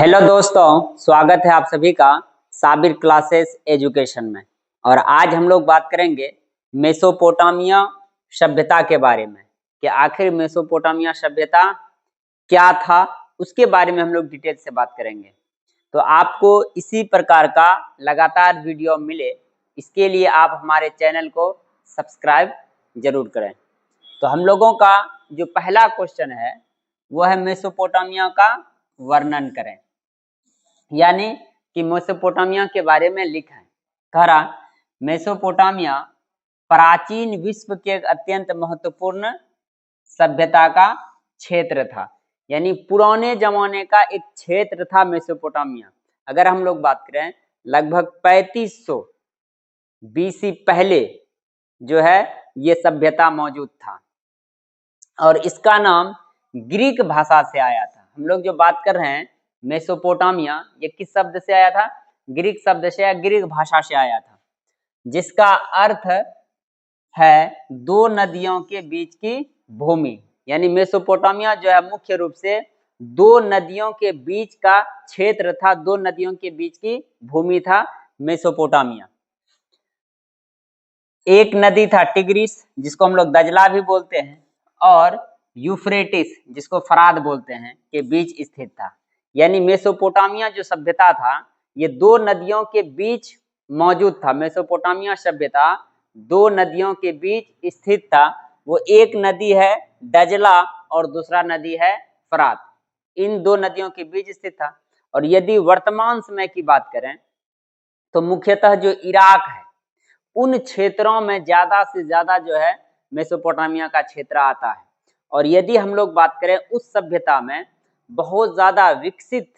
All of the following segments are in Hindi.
हेलो दोस्तों, स्वागत है आप सभी का साबिर क्लासेस एजुकेशन में। और आज हम लोग बात करेंगे मेसोपोटामिया सभ्यता के बारे में कि आखिर मेसोपोटामिया सभ्यता क्या था, उसके बारे में हम लोग डिटेल से बात करेंगे। तो आपको इसी प्रकार का लगातार वीडियो मिले, इसके लिए आप हमारे चैनल को सब्सक्राइब जरूर करें। तो हम लोगों का जो पहला क्वेश्चन है वो है मेसोपोटामिया का वर्णन करें, यानी कि मेसोपोटामिया के बारे में लिखा है। कह रहा मेसोपोटामिया प्राचीन विश्व के एक अत्यंत महत्वपूर्ण सभ्यता का क्षेत्र था, यानी पुराने जमाने का एक क्षेत्र था मेसोपोटामिया। अगर हम लोग बात करें लगभग 3500 बीसी पहले जो है ये सभ्यता मौजूद था और इसका नाम ग्रीक भाषा से आया था। हम लोग जो बात कर रहे हैं मेसोपोटामिया, ये किस शब्द से आया था? ग्रीक शब्द से या ग्रीक भाषा से आया था, जिसका अर्थ है दो नदियों के बीच की भूमि। यानी मेसोपोटामिया जो है मुख्य रूप से दो नदियों के बीच का क्षेत्र था, दो नदियों के बीच की भूमि था मेसोपोटामिया। एक नदी था टिग्रिस, जिसको हम लोग दजला भी बोलते हैं, और यूफ्रेटिस, जिसको फराद बोलते हैं, के बीच स्थित था। यानी मेसोपोटामिया जो सभ्यता था ये दो नदियों के बीच मौजूद था। मेसोपोटामिया सभ्यता दो नदियों के बीच स्थित था। वो एक नदी है दजला और दूसरा नदी है फरात। इन दो नदियों के बीच स्थित था। और यदि वर्तमान समय की बात करें तो मुख्यतः जो इराक है उन क्षेत्रों में ज्यादा से ज्यादा जो है मेसोपोटामिया का क्षेत्र आता है। और यदि हम लोग बात करें उस सभ्यता में बहुत ज्यादा विकसित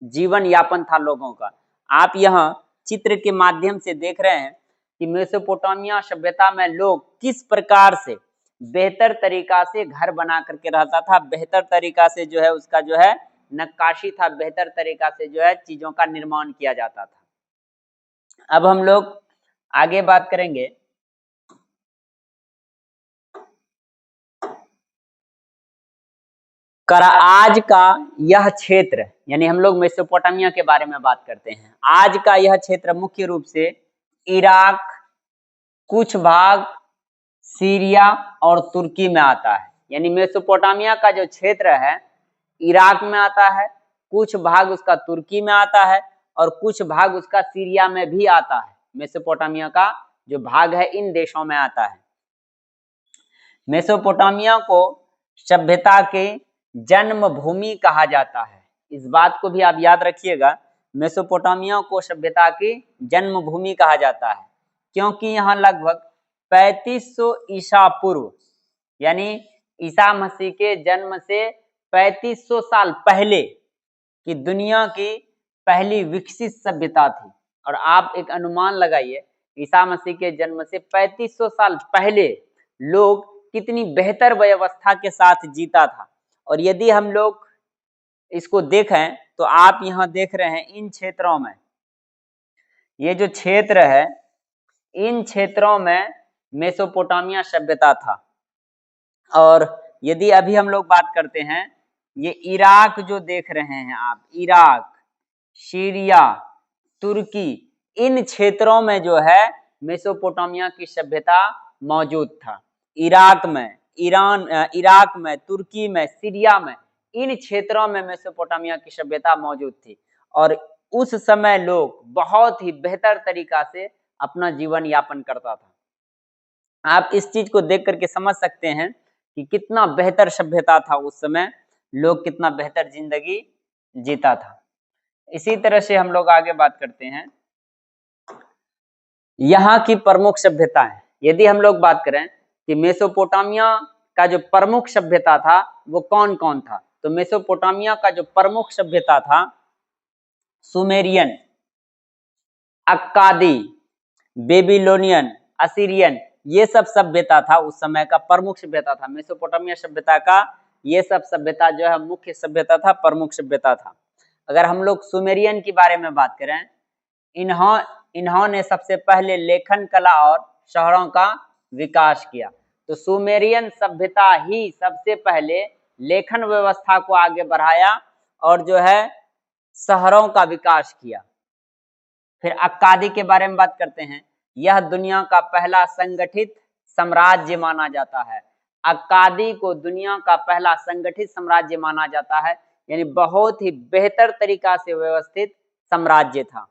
जीवन यापन था लोगों का। आप यहाँ चित्र के माध्यम से देख रहे हैं कि मेसोपोटामिया सभ्यता में लोग किस प्रकार से बेहतर तरीका से घर बना करके रहता था, बेहतर तरीका से जो है उसका जो है नक्काशी था, बेहतर तरीका से जो है चीजों का निर्माण किया जाता था। अब हम लोग आगे बात करेंगे आज का यह क्षेत्र, यानी हम लोग मेसोपोटामिया के बारे में बात करते हैं। आज का यह क्षेत्र मुख्य रूप से इराक, कुछ भाग सीरिया और तुर्की में आता है। यानी मेसोपोटामिया का जो क्षेत्र है इराक में आता है, कुछ भाग उसका तुर्की में आता है और कुछ भाग उसका सीरिया में भी आता है। मेसोपोटामिया का जो भाग है इन देशों में आता है। मेसोपोटामिया को सभ्यता के जन्मभूमि कहा जाता है। इस बात को भी आप याद रखिएगा, मेसोपोटामिया को सभ्यता की जन्मभूमि कहा जाता है, क्योंकि यहाँ लगभग 3500 ईसा पूर्व, यानी ईसा मसीह के जन्म से 3500 साल पहले की दुनिया की पहली विकसित सभ्यता थी। और आप एक अनुमान लगाइए, ईसा मसीह के जन्म से 3500 साल पहले लोग कितनी बेहतर व्यवस्था के साथ जीता था। और यदि हम लोग इसको देखें तो आप यहाँ देख रहे हैं इन क्षेत्रों में, ये जो क्षेत्र है इन क्षेत्रों में मेसोपोटामिया सभ्यता था। और यदि अभी हम लोग बात करते हैं, ये इराक जो देख रहे हैं आप, इराक, सीरिया, तुर्की, इन क्षेत्रों में जो है मेसोपोटामिया की सभ्यता मौजूद था। इराक में, इराक में, तुर्की में, सीरिया में, इन क्षेत्रों में मेसोपोटामिया की सभ्यता मौजूद थी। और उस समय लोग बहुत ही बेहतर तरीका से अपना जीवन यापन करता था। आप इस चीज को देख करके समझ सकते हैं कि कितना बेहतर सभ्यता था उस समय, लोग कितना बेहतर जिंदगी जीता था। इसी तरह से हम लोग आगे बात करते हैं यहाँ की प्रमुख सभ्यताएं। यदि हम लोग बात करें कि मेसोपोटामिया का जो प्रमुख सभ्यता था वो कौन कौन था, तो मेसोपोटामिया का जो प्रमुख सभ्यता था सुमेरियन, अक्कादी, बेबीलोनियन, असीरियन, ये सब सभ्यता था उस समय का प्रमुख सभ्यता था। मेसोपोटामिया सभ्यता का ये सब सभ्यता जो है मुख्य सभ्यता था, प्रमुख सभ्यता था। अगर हम लोग सुमेरियन के बारे में बात करें, इन्होंने सबसे पहले लेखन कला और शहरों का विकास किया। तो सुमेरियन सभ्यता ही सबसे पहले लेखन व्यवस्था को आगे बढ़ाया और जो है शहरों का विकास किया। फिर अक्कादी के बारे में बात करते हैं। यह दुनिया का पहला संगठित साम्राज्य माना जाता है। अक्कादी को दुनिया का पहला संगठित साम्राज्य माना जाता है, यानी बहुत ही बेहतर तरीका से व्यवस्थित साम्राज्य था।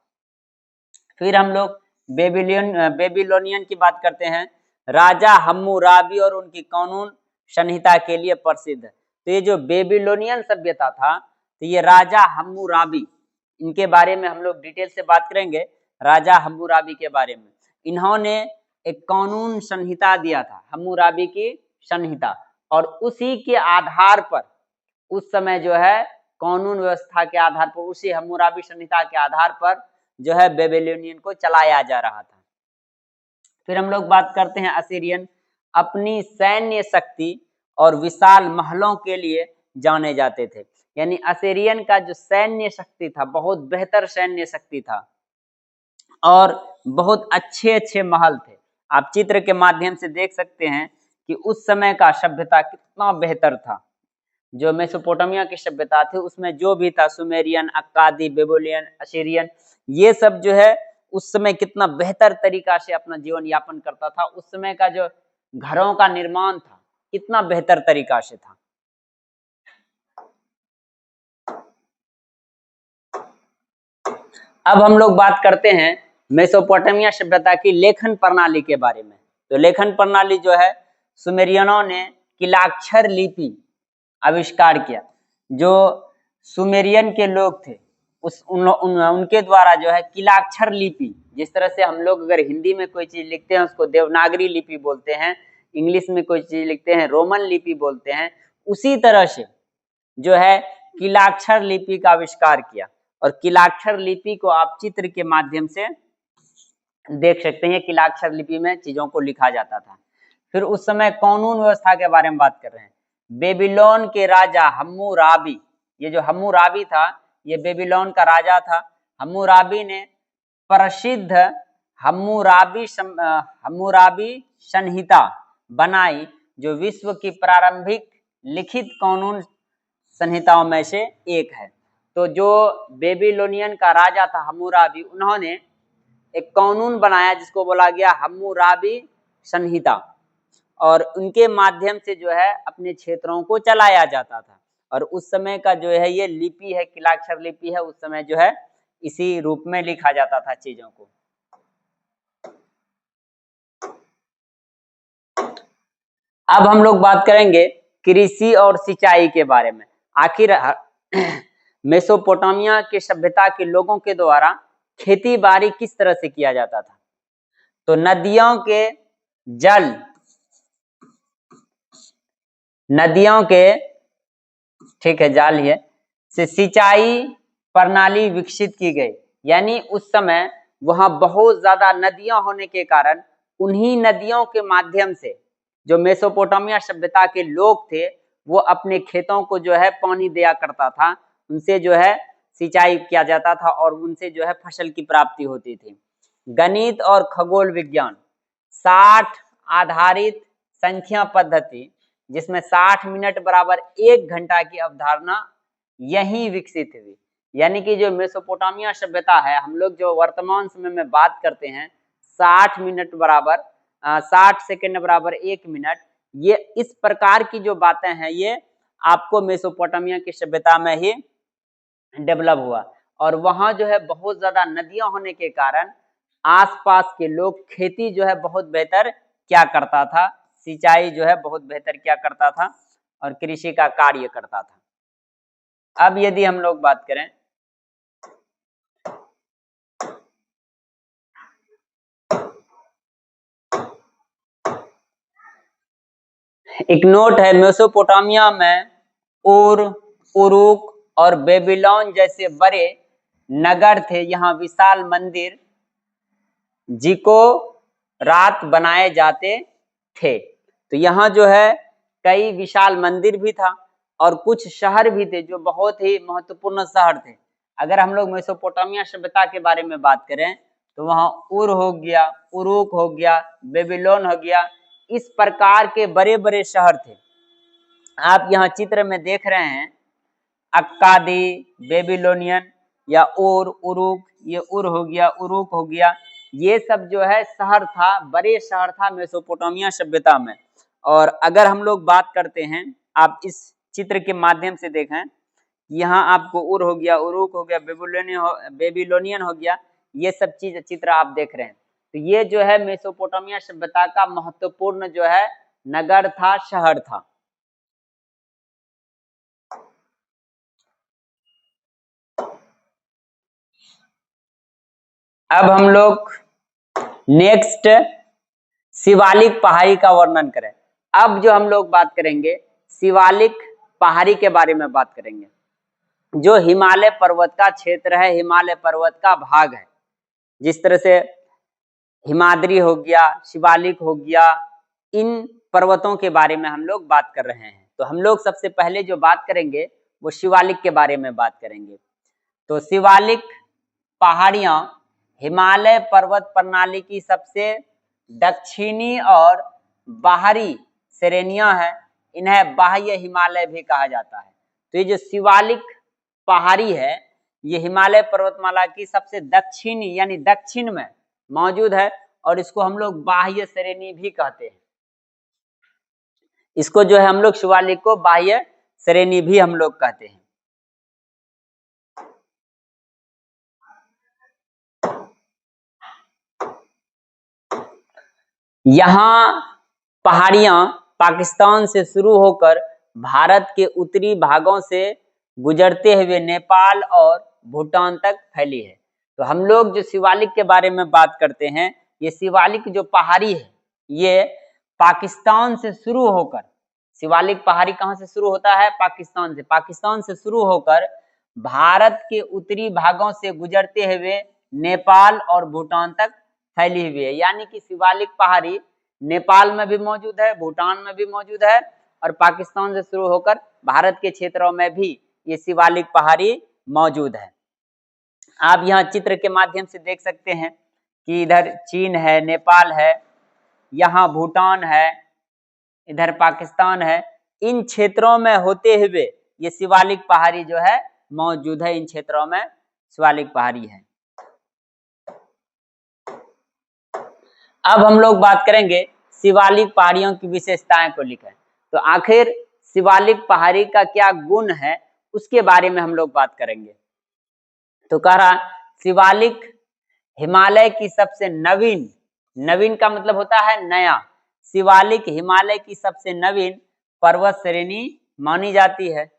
फिर हम लोग बेबीलोनियन की बात करते हैं। राजा हम्मुराबी और उनकी कानून संहिता के लिए प्रसिद्ध। तो ये जो बेबीलोनियन सभ्यता था, तो ये राजा हम्मुराबी, इनके बारे में हम लोग डिटेल से बात करेंगे। राजा हम्मुराबी के बारे में, इन्होंने एक कानून संहिता दिया था, हम्मुराबी की संहिता, और उसी के आधार पर उस समय जो है कानून व्यवस्था के आधार पर, उसी हम्मुराबी संहिता के आधार पर जो है बेबीलोनियन को चलाया जा रहा था। फिर हम लोग बात करते हैं असीरियन। अपनी सैन्य शक्ति और विशाल महलों के लिए जाने जाते थे। यानी असीरियन का जो सैन्य शक्ति था, बहुत बेहतर सैन्य शक्ति था और बहुत अच्छे अच्छे महल थे। आप चित्र के माध्यम से देख सकते हैं कि उस समय का सभ्यता कितना बेहतर था। जो मेसोपोटामिया की सभ्यता थी उसमें जो भी था, सुमेरियन, अक्कादी, बेबीलोनियन, असीरियन, ये सब जो है उस समय कितना बेहतर तरीका से अपना जीवन यापन करता था। उस समय का जो घरों का निर्माण था कितना बेहतर तरीका से था। अब हम लोग बात करते हैं मेसोपोटामिया सभ्यता की लेखन प्रणाली के बारे में। तो लेखन प्रणाली जो है, सुमेरियनों ने किलाक्षर लिपि आविष्कार किया। जो सुमेरियन के लोग थे उनके द्वारा जो है किलाक्षर लिपि, जिस तरह से हम लोग अगर हिंदी में कोई चीज लिखते हैं उसको देवनागरी लिपि बोलते हैं, इंग्लिश में कोई चीज लिखते हैं रोमन लिपि बोलते हैं, उसी तरह से जो है किलाक्षर लिपि का आविष्कार किया। और किलाक्षर लिपि को आप चित्र के माध्यम से देख सकते हैं। किलाक्षर लिपि में चीजों को लिखा जाता था। फिर उस समय कानून व्यवस्था के बारे में बात कर रहे हैं। बेबीलोन के राजा हम्मुराबी, ये जो हम्मुराबी था ये बेबीलोन का राजा था। हम्मुराबी ने प्रसिद्ध हम्मुराबी संहिता बनाई, जो विश्व की प्रारंभिक लिखित कानून संहिताओं में से एक है। तो जो बेबीलोनियन का राजा था हम्मुराबी, उन्होंने एक कानून बनाया जिसको बोला गया हम्मुराबी संहिता, और उनके माध्यम से जो है अपने क्षेत्रों को चलाया जाता था। और उस समय का जो है ये लिपि है, किलाक्षर लिपि है, उस समय जो है इसी रूप में लिखा जाता था चीजों को। अब हम लोग बात करेंगे कृषि और सिंचाई के बारे में। आखिर मेसोपोटामिया की सभ्यता के लोगों के द्वारा खेती बाड़ी किस तरह से किया जाता था। तो नदियों के ठीक है जाल है से सिंचाई प्रणाली विकसित की गई। यानी उस समय वहां बहुत ज्यादा नदियां होने के कारण उन्हीं नदियों के माध्यम से जो मेसोपोटामिया सभ्यता के लोग थे वो अपने खेतों को जो है पानी दिया करता था, उनसे जो है सिंचाई किया जाता था और उनसे जो है फसल की प्राप्ति होती थी। गणित और खगोल विज्ञान, 60 आधारित संख्या पद्धति, जिसमें 60 मिनट बराबर 1 घंटा की अवधारणा यही विकसित हुई। यानी कि जो मेसोपोटामिया सभ्यता है, हम लोग जो वर्तमान समय में बात करते हैं 60 मिनट बराबर 60 सेकेंड बराबर 1 मिनट, ये इस प्रकार की जो बातें हैं ये आपको मेसोपोटामिया की सभ्यता में ही डेवलप हुआ। और वहां जो है बहुत ज्यादा नदियां होने के कारण आसपास के लोग खेती जो है बहुत बेहतर क्या करता था, सिंचाई जो है बहुत बेहतर क्या करता था और कृषि का कार्य करता था। अब यदि हम लोग बात करें एक नोट है, मेसोपोटामिया में उर, उरुक और बेबीलोन जैसे बड़े नगर थे। यहाँ विशाल मंदिर जिको रात बनाए जाते थे। तो यहाँ जो है कई विशाल मंदिर भी था और कुछ शहर भी थे जो बहुत ही महत्वपूर्ण शहर थे। अगर हम लोग मेसोपोटामिया सभ्यता के बारे में बात करें तो वहाँ उर हो गया, उरुक हो गया, बेबीलोन हो गया, इस प्रकार के बड़े बड़े शहर थे। आप यहाँ चित्र में देख रहे हैं अक्कादी, बेबीलोनियन, या उरुक, ये उर हो गया, उरुक हो गया, ये सब जो है शहर था, बड़े शहर था मेसोपोटामिया सभ्यता में। और अगर हम लोग बात करते हैं, आप इस चित्र के माध्यम से देखें, यहाँ आपको उर हो गया, उरुक हो गया, बेबीलोनियन हो गया, ये सब चीज चित्र आप देख रहे हैं। तो ये जो है मेसोपोटामिया सभ्यता का महत्वपूर्ण जो है नगर था, शहर था। अब हम लोग नेक्स्ट शिवालिक पहाड़ी का वर्णन करें। अब जो हम लोग बात करेंगे शिवालिक पहाड़ी के बारे में बात करेंगे, जो हिमालय पर्वत का क्षेत्र है, हिमालय पर्वत का भाग है। जिस तरह से हिमाद्री हो गया, शिवालिक हो गया, इन पर्वतों के बारे में हम लोग बात कर रहे हैं। तो हम लोग सबसे पहले जो बात करेंगे वो शिवालिक के बारे में बात करेंगे। तो शिवालिक पहाड़ियां हिमालय पर्वत प्रणाली की सबसे दक्षिणी और बाहरी श्रेणियां हैं। इन्हें बाह्य हिमालय भी कहा जाता है। तो ये जो शिवालिक पहाड़ी है, ये हिमालय पर्वतमाला की सबसे दक्षिणी यानी दक्षिण में मौजूद है, और इसको हम लोग बाह्य श्रेणी भी कहते हैं। इसको जो है हम लोग शिवालिक को बाह्य श्रेणी भी हम लोग कहते हैं। यहाँ पहाड़ियां पाकिस्तान से शुरू होकर भारत के उत्तरी भागों से गुजरते हुए नेपाल और भूटान तक फैली है। तो हम लोग जो शिवालिक के बारे में बात करते हैं, ये शिवालिक जो पहाड़ी है, ये पाकिस्तान से शुरू होकर, शिवालिक पहाड़ी कहाँ से शुरू होता है? पाकिस्तान से। पाकिस्तान से शुरू होकर भारत के उत्तरी भागों से गुजरते हुए नेपाल और भूटान तक फैली हुई है। यानी कि शिवालिक पहाड़ी नेपाल में भी मौजूद है, भूटान में भी मौजूद है, और पाकिस्तान से शुरू होकर भारत के क्षेत्रों में भी ये शिवालिक पहाड़ी मौजूद है। आप यहाँ चित्र के माध्यम से देख सकते हैं कि इधर चीन है, नेपाल है, यहाँ भूटान है, इधर पाकिस्तान है। इन क्षेत्रों में होते हुए ये शिवालिक पहाड़ी जो है मौजूद है। इन क्षेत्रों में शिवालिक पहाड़ी है। अब हम लोग बात करेंगे शिवालिक पहाड़ियों की विशेषताएं को लेकर। तो आखिर शिवालिक पहाड़ी का क्या गुण है, उसके बारे में हम लोग बात करेंगे। तो कह रहा शिवालिक हिमालय की सबसे नवीन, नवीन का मतलब होता है नया, शिवालिक हिमालय की सबसे नवीन पर्वत श्रेणी मानी जाती है।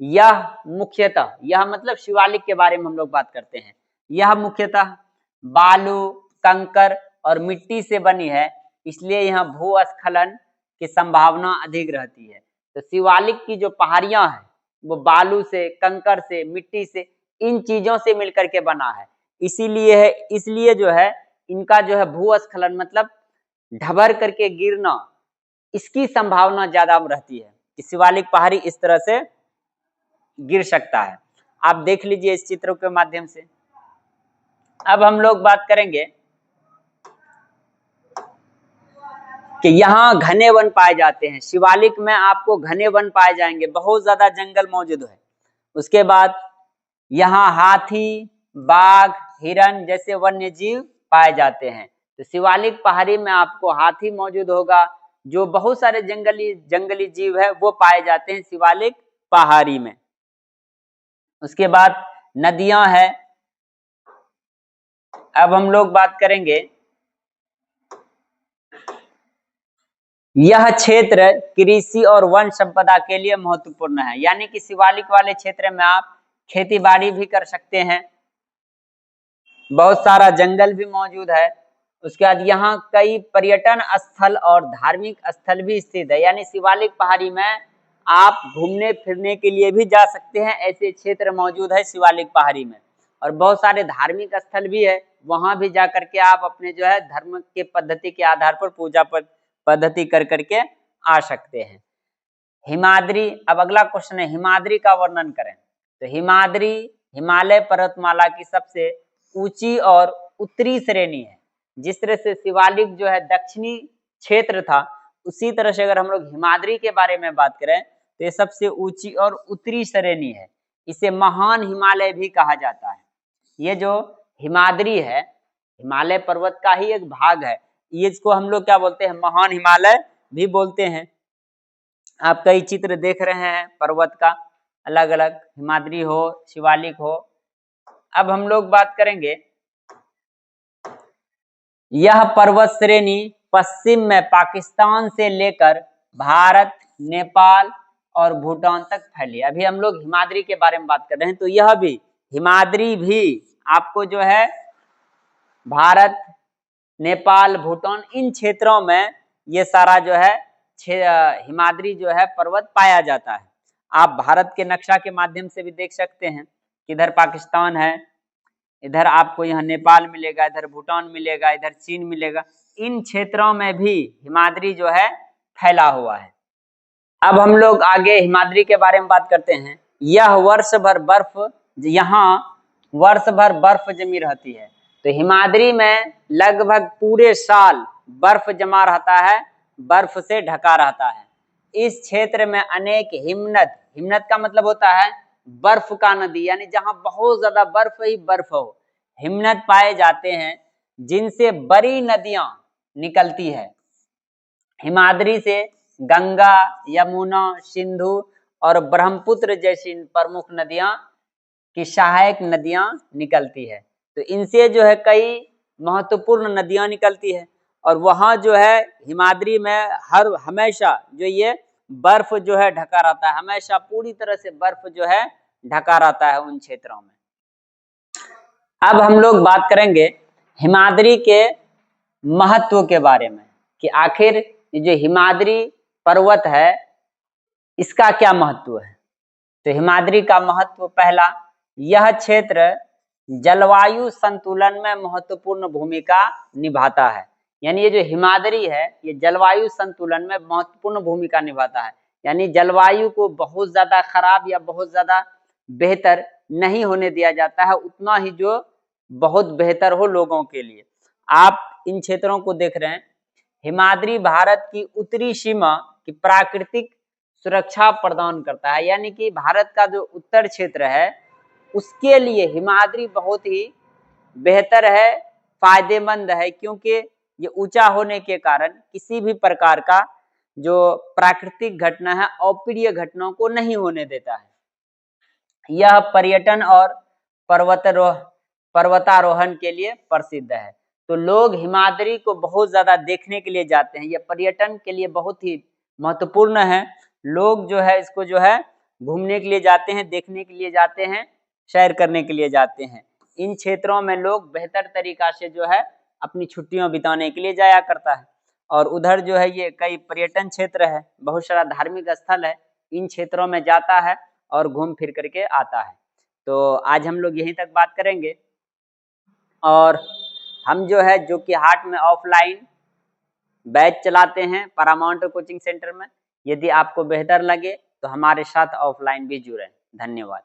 यह मुख्यतः, यह मतलब शिवालिक के बारे में हम लोग बात करते हैं, यह मुख्यतः बालू, कंकर और मिट्टी से बनी है, इसलिए यहाँ भूस्खलन की संभावना अधिक रहती है। तो शिवालिक की जो पहाड़ियां हैं वो बालू से, कंकर से, मिट्टी से, इन चीजों से मिलकर के बना है। इसलिए जो है इनका जो है भूस्खलन मतलब ढबर करके गिरना, इसकी संभावना ज्यादा रहती है कि शिवालिक पहाड़ी इस तरह से गिर सकता है। आप देख लीजिए इस चित्रों के माध्यम से। अब हम लोग बात करेंगे कि यहाँ घने वन पाए जाते हैं। शिवालिक में आपको घने वन पाए जाएंगे, बहुत ज्यादा जंगल मौजूद है। उसके बाद यहाँ हाथी, बाघ, हिरण जैसे वन्य जीव पाए जाते हैं। तो शिवालिक पहाड़ी में आपको हाथी मौजूद होगा, जो बहुत सारे जंगली जीव है वो पाए जाते हैं शिवालिक पहाड़ी में। उसके बाद नदियां हैं। अब हम लोग बात करेंगे, यह क्षेत्र कृषि और वन संपदा के लिए महत्वपूर्ण है। यानी कि शिवालिक वाले क्षेत्र में आप खेती बाड़ी भी कर सकते हैं, बहुत सारा जंगल भी मौजूद है। उसके बाद यहाँ कई पर्यटन स्थल और धार्मिक स्थल भी स्थित है। यानी शिवालिक पहाड़ी में आप घूमने फिरने के लिए भी जा सकते हैं, ऐसे क्षेत्र मौजूद है शिवालिक पहाड़ी में। और बहुत सारे धार्मिक स्थल भी है, वहां भी जा करके आप अपने जो है धर्म के पद्धति के आधार पर पूजा पद्धति कर करके आ सकते हैं। हिमाद्री, अब अगला क्वेश्चन है हिमाद्री का वर्णन करें। तो हिमाद्री हिमालय पर्वतमाला की सबसे ऊंची और उत्तरी श्रेणी है। जिस तरह से शिवालिक जो है दक्षिणी क्षेत्र था, उसी तरह से अगर हम लोग हिमाद्री के बारे में बात करें तो ये सबसे ऊंची और उत्तरी श्रेणी है। इसे महान हिमालय भी कहा जाता है। ये जो हिमाद्री है, हिमालय पर्वत का ही एक भाग है। ये इसको हम लोग क्या बोलते हैं, महान हिमालय भी बोलते हैं। आप कई चित्र देख रहे हैं पर्वत का, अलग अलग, हिमाद्री हो, शिवालिक हो। अब हम लोग बात करेंगे, यह पर्वत श्रेणी पश्चिम में पाकिस्तान से लेकर भारत, नेपाल और भूटान तक फैली। अभी हम लोग हिमाद्री के बारे में बात कर रहे हैं, तो यह भी हिमाद्री भी आपको जो है भारत, नेपाल, भूटान, इन क्षेत्रों में ये सारा जो है हिमाद्री जो है पर्वत पाया जाता है। आप भारत के नक्शा के माध्यम से भी देख सकते हैं, इधर पाकिस्तान है, इधर आपको यहाँ नेपाल मिलेगा, इधर भूटान मिलेगा, इधर चीन मिलेगा। इन क्षेत्रों में भी हिमाद्री जो है फैला हुआ है। अब हम लोग आगे हिमाद्री के बारे में बात करते हैं। यह वर्ष भर बर्फ, यहाँ वर्ष भर बर्फ जमी रहती है। तो हिमाद्री में लगभग पूरे साल बर्फ जमा रहता है, बर्फ से ढका रहता है। इस क्षेत्र में अनेक हिमनद, हिमनद का मतलब होता है बर्फ का नदी, यानी जहां बहुत ज्यादा बर्फ ही बर्फ हो, हिमनद पाए जाते हैं, जिनसे बड़ी नदियां निकलती है। हिमाद्री से गंगा, यमुना, सिंधु और ब्रह्मपुत्र जैसी प्रमुख नदियां की सहायक नदियां निकलती है। तो इनसे जो है कई महत्वपूर्ण नदियां निकलती है, और वहां जो है हिमाद्री में हमेशा जो ये बर्फ जो है ढका रहता है, हमेशा पूरी तरह से बर्फ जो है ढका रहता है उन क्षेत्रों में। अब हम लोग बात करेंगे हिमाद्री के महत्व के बारे में, कि आखिर जो हिमाद्री पर्वत है इसका क्या महत्व है। तो हिमाद्री का महत्व, पहला, यह क्षेत्र जलवायु संतुलन में महत्वपूर्ण भूमिका निभाता है। यानी ये जो हिमाद्री है ये जलवायु संतुलन में महत्वपूर्ण भूमिका निभाता है, यानी जलवायु को बहुत ज्यादा खराब या बहुत ज्यादा बेहतर नहीं होने दिया जाता है, उतना ही जो बहुत बेहतर हो लोगों के लिए। आप इन क्षेत्रों को देख रहे हैं। हिमाद्री भारत की उत्तरी सीमा की प्राकृतिक सुरक्षा प्रदान करता है, यानी कि भारत का जो उत्तर क्षेत्र है उसके लिए हिमाद्री बहुत ही बेहतर है, फायदेमंद है, क्योंकि ये ऊंचा होने के कारण किसी भी प्रकार का जो प्राकृतिक घटना है, अप्रिय घटनाओं को नहीं होने देता है। यह पर्यटन और पर्वतारोहण के लिए प्रसिद्ध है। तो लोग हिमाद्री को बहुत ज्यादा देखने के लिए जाते हैं, यह पर्यटन के लिए बहुत ही महत्वपूर्ण है। लोग जो है इसको जो है घूमने के लिए जाते हैं, देखने के लिए जाते हैं, सैर करने के लिए जाते हैं। इन क्षेत्रों में लोग बेहतर तरीका से जो है अपनी छुट्टियां बिताने के लिए जाया करता है। और उधर जो है ये कई पर्यटन क्षेत्र है, बहुत सारा धार्मिक स्थल है, इन क्षेत्रों में जाता है और घूम फिर करके आता है। तो आज हम लोग यहीं तक बात करेंगे, और हम जो है जो कि हाट में ऑफलाइन बैच चलाते हैं पैरामाउंट कोचिंग सेंटर में। यदि आपको बेहतर लगे तो हमारे साथ ऑफलाइन भी जुड़ें। धन्यवाद।